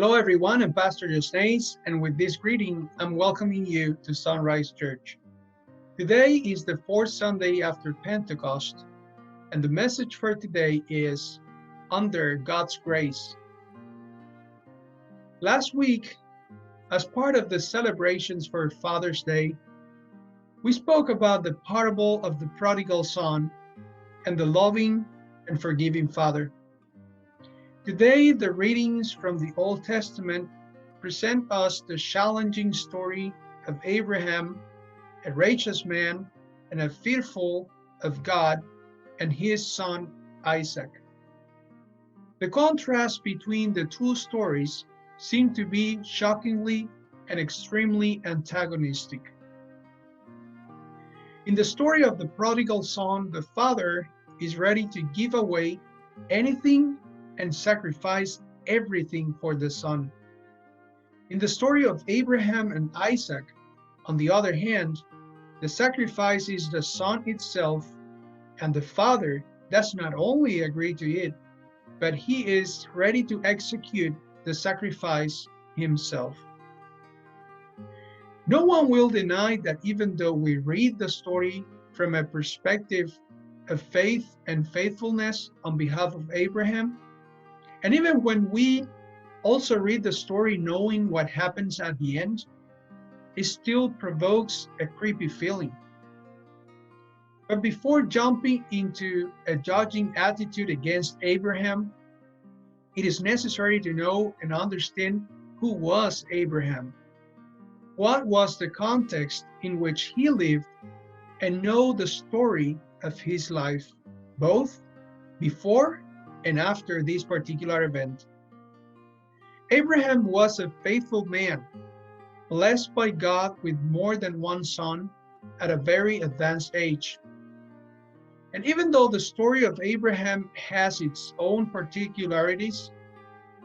Hello everyone, I'm Pastor Yosnace, and with this greeting, I'm welcoming you to Sunrise Church. Today is the fourth Sunday after Pentecost, and the message for today is Under God's Grace. Last week, as part of the celebrations for Father's Day, we spoke about the parable of the prodigal son and the loving and forgiving father. Today, the readings from the Old Testament present us the challenging story of Abraham, a righteous man and a fearful of God, and his son Isaac. The contrast between the two stories seem to be shockingly and extremely antagonistic. In the story of the prodigal son, the father is ready to give away anything and sacrifice everything for the son. In the story of Abraham and Isaac, on the other hand, the sacrifice is the son itself, and the father does not only agree to it, but he is ready to execute the sacrifice himself. No one will deny that even though we read the story from a perspective of faith and faithfulness on behalf of Abraham, and even when we also read the story knowing what happens at the end, it still provokes a creepy feeling. But before jumping into a judging attitude against Abraham, it is necessary to know and understand who was Abraham, what was the context in which he lived, and know the story of his life, both before and after this particular event. Abraham was a faithful man, blessed by God with more than one son at a very advanced age. And even though the story of Abraham has its own particularities,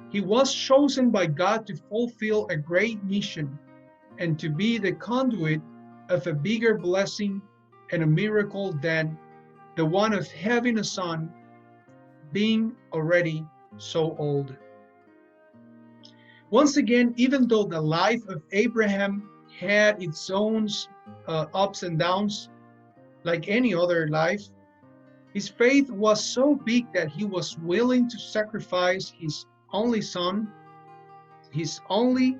he was chosen by God to fulfill a great mission and to be the conduit of a bigger blessing and a miracle than the one of having a son being already so old. Once again, even though the life of Abraham had its own ups and downs, like any other life, his faith was so big that he was willing to sacrifice his only son, his only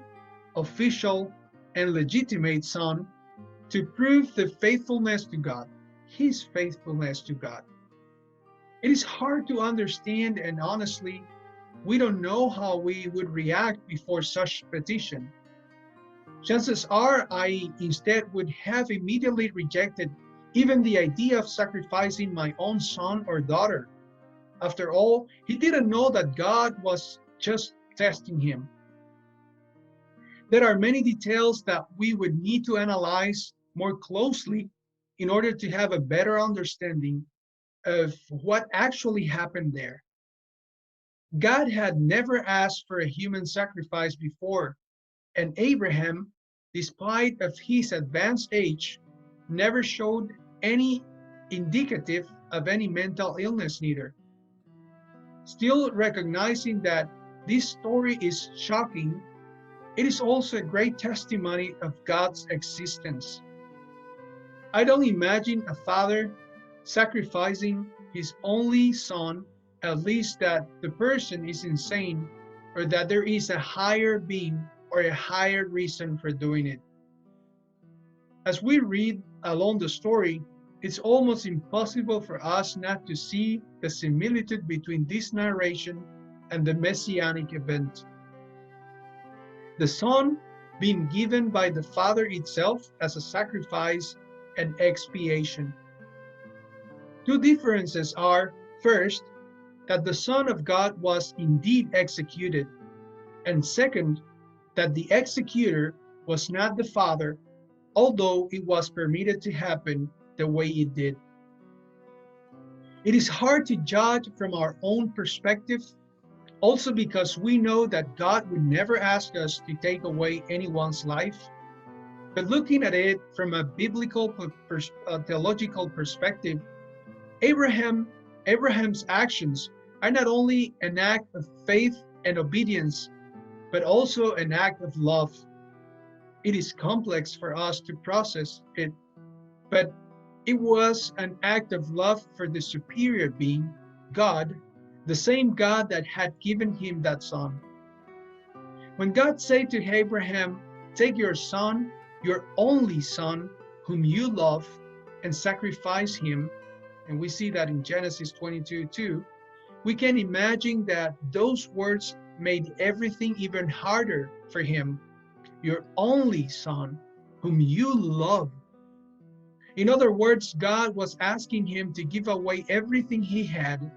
official and legitimate son, to prove the faithfulness to God, his faithfulness to God. It is hard to understand, and honestly, we don't know how we would react before such petition. Chances are I instead would have immediately rejected even the idea of sacrificing my own son or daughter. After all, he didn't know that God was just testing him. There are many details that we would need to analyze more closely in order to have a better understanding of what actually happened there. God had never asked for a human sacrifice before, and Abraham, despite of his advanced age, never showed any indicative of any mental illness neither. Still, recognizing that this story is shocking, it is also a great testimony of God's existence. I don't imagine a father sacrificing his only son, at least that the person is insane or that there is a higher being or a higher reason for doing it. As we read along the story, it's almost impossible for us not to see the similitude between this narration and the messianic event. The son being given by the Father itself as a sacrifice and expiation. Two differences are, first, that the Son of God was indeed executed, and second, that the executor was not the Father, although it was permitted to happen the way it did. It is hard to judge from our own perspective, also because we know that God would never ask us to take away anyone's life. But looking at it from a biblical theological perspective, Abraham's actions are not only an act of faith and obedience, but also an act of love. It is complex for us to process it, but it was an act of love for the superior being, God, the same God that had given him that son. When God said to Abraham, "Take your son, your only son, whom you love, and sacrifice him," and we see that in Genesis 22:2, we can imagine that those words made everything even harder for him. Your only son, whom you love. In other words, God was asking him to give away everything he had,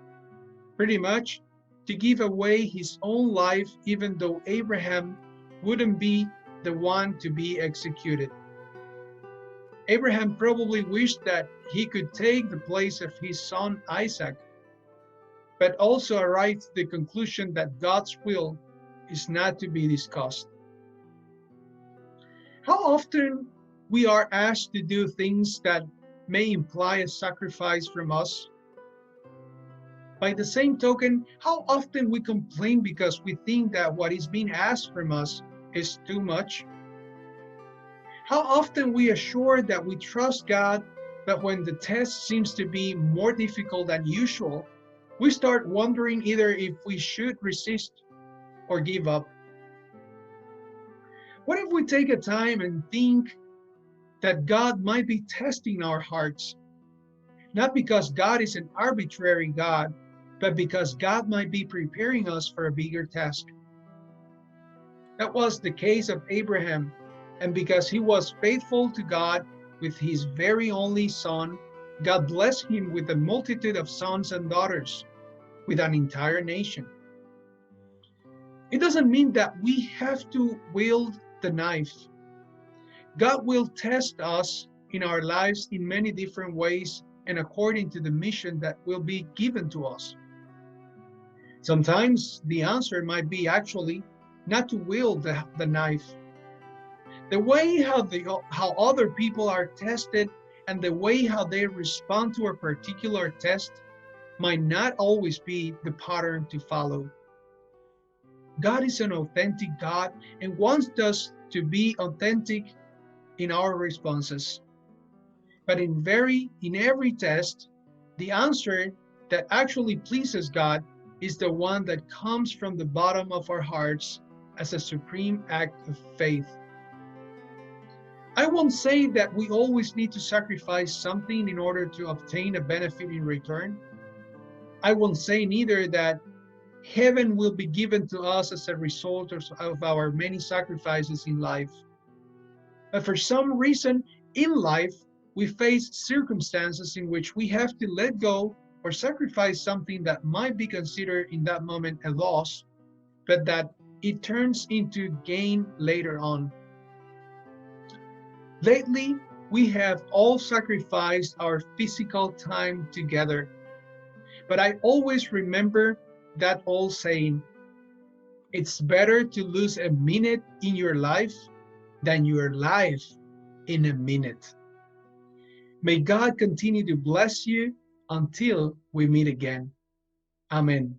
pretty much to give away his own life, even though Abraham wouldn't be the one to be executed. Abraham probably wished that he could take the place of his son Isaac, but also arrived to the conclusion that God's will is not to be discussed. How often we are asked to do things that may imply a sacrifice from us. By the same token, how often we complain because we think that what is being asked from us is too much. How often we assure that we trust God, but when the test seems to be more difficult than usual, we start wondering either if we should resist or give up. What if we take a time and think that God might be testing our hearts? Not because God is an arbitrary God, but because God might be preparing us for a bigger task. That was the case of Abraham, and because he was faithful to God with his very only son, God blessed him with a multitude of sons and daughters, with an entire nation. It doesn't mean that we have to wield the knife. God will test us in our lives in many different ways and according to the mission that will be given to us. Sometimes the answer might be actually not to wield the knife. The way how other people are tested and the way how they respond to a particular test might not always be the pattern to follow. God is an authentic God and wants us to be authentic in our responses. But in every test, the answer that actually pleases God is the one that comes from the bottom of our hearts as a supreme act of faith. I won't say that we always need to sacrifice something in order to obtain a benefit in return. I won't say neither that heaven will be given to us as a result of our many sacrifices in life. But for some reason in life, we face circumstances in which we have to let go or sacrifice something that might be considered in that moment a loss, but that it turns into gain later on. Lately, we have all sacrificed our physical time together, but I always remember that old saying, it's better to lose a minute in your life than your life in a minute. May God continue to bless you until we meet again. Amen.